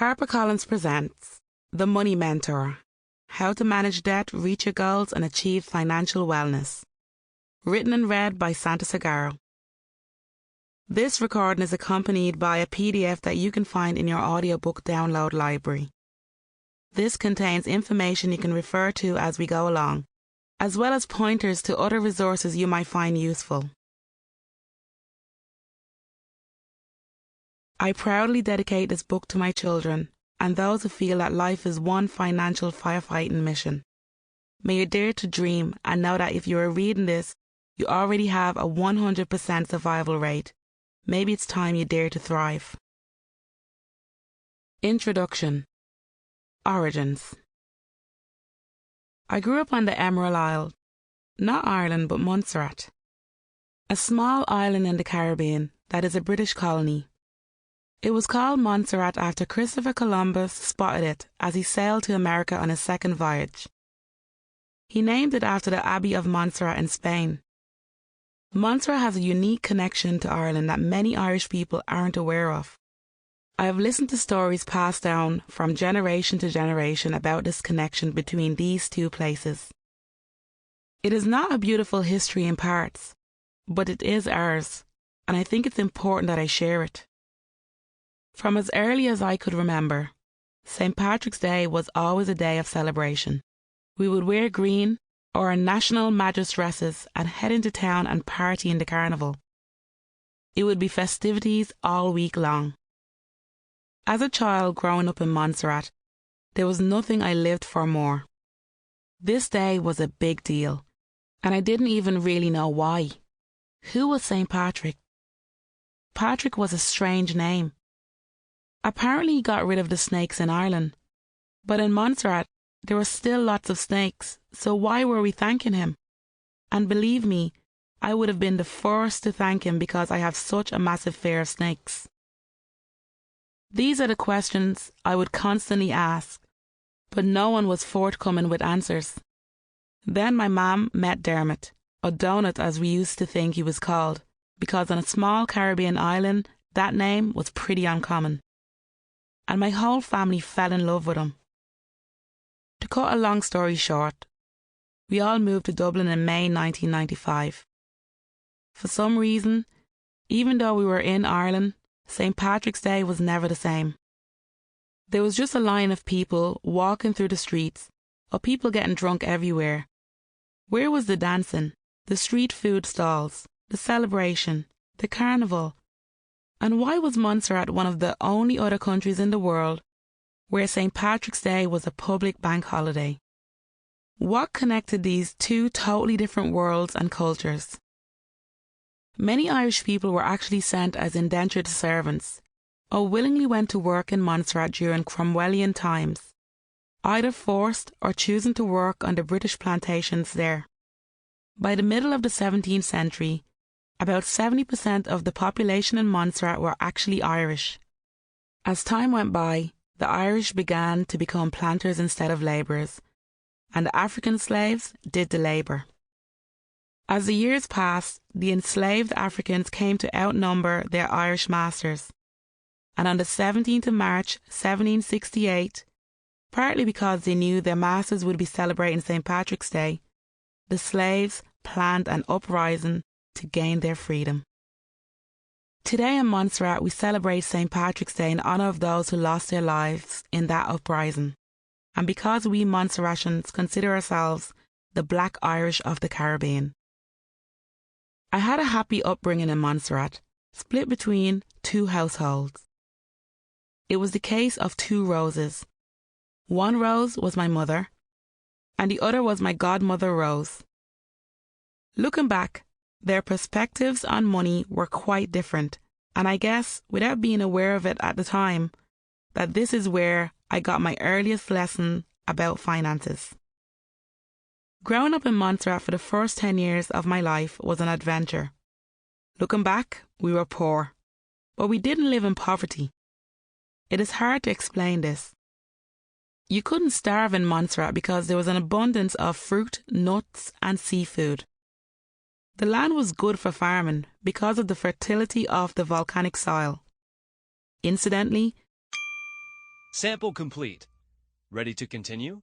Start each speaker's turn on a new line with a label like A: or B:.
A: HarperCollins presents The Money Mentor: How to Manage Debt, Reach Your Goals and Achieve Financial Wellness. Written and read by Santis O'Garro. This recording is accompanied by a PDF that you can find in your audiobook download library. This contains information you can refer to as we go along, as well as pointers to other resources you might find useful. I proudly dedicate this book to my children and those who feel that life is one financial firefighting mission. May you dare to dream and know that if you are reading this, you already have a 100% survival rate. Maybe it's time you dare to thrive. Introduction. Origins. I grew up on the Emerald Isle, not Ireland but Montserrat, a small island in the Caribbean that is a British colony. It was called Montserrat after Christopher Columbus spotted it as he sailed to America on his second voyage. He named it after the Abbey of Montserrat in Spain. Montserrat has a unique connection to Ireland that many Irish people aren't aware of. I have listened to stories passed down from generation to generation about this connection between these two places. It is not a beautiful history in parts, but it is ours, and I think it's important that I share it. From as early as I could remember, St. Patrick's Day was always a day of celebration. We would wear green or our national madras dresses and head into town and party in the carnival. It would be festivities all week long. As a child growing up in Montserrat, there was nothing I lived for more. This day was a big deal, and I didn't even really know why. Who was St. Patrick? Patrick was a strange name. Apparently he got rid of the snakes in Ireland, but in Montserrat there were still lots of snakes, so why were we thanking him? And believe me, I would have been the first to thank him because I have such a massive fear of snakes. These are the questions I would constantly ask, but no one was forthcoming with answers. Then my mum met Dermot, or Donut as we used to think he was called, because on a small Caribbean island that name was pretty uncommon. And my whole family fell in love with him. To cut a long story short, we all moved to Dublin in May 1995. For some reason, even though we were in Ireland, St. Patrick's Day was never the same. There was just a line of people walking through the streets, or people getting drunk everywhere. Where was the dancing, the street food stalls, the celebration, the carnival? And why was Montserrat one of the only other countries in the world where St. Patrick's Day was a public bank holiday? What connected these two totally different worlds and cultures? Many Irish people were actually sent as indentured servants, or willingly went to work in Montserrat during Cromwellian times, either forced or choosing to work on the British plantations there. By the middle of the 17th century, about 70% of the population in Montserrat were actually Irish. As time went by, the Irish began to become planters instead of labourers, and the African slaves did the labour. As the years passed, the enslaved Africans came to outnumber their Irish masters, and on the 17th of March 1768, partly because they knew their masters would be celebrating St. Patrick's Day, the slaves planned an uprising to gain their freedom. Today in Montserrat we celebrate St. Patrick's Day in honour of those who lost their lives in that uprising, and because we Montserratians consider ourselves the Black Irish of the Caribbean. I had a happy upbringing in Montserrat, split between two households. It was the case of two Roses. One Rose was my mother, and the other was my godmother Rose. Looking back, their perspectives on money were quite different, and I guess, without being aware of it at the time, that this is where I got my earliest lesson about finances. Growing up in Montserrat for the first 10 years of my life was an adventure. Looking back, we were poor, but we didn't live in poverty. It is hard to explain this. You couldn't starve in Montserrat because there was an abundance of fruit, nuts, and seafood. The land was good for farming because of the fertility of the volcanic soil. Incidentally,
B: Sample complete. Ready to continue?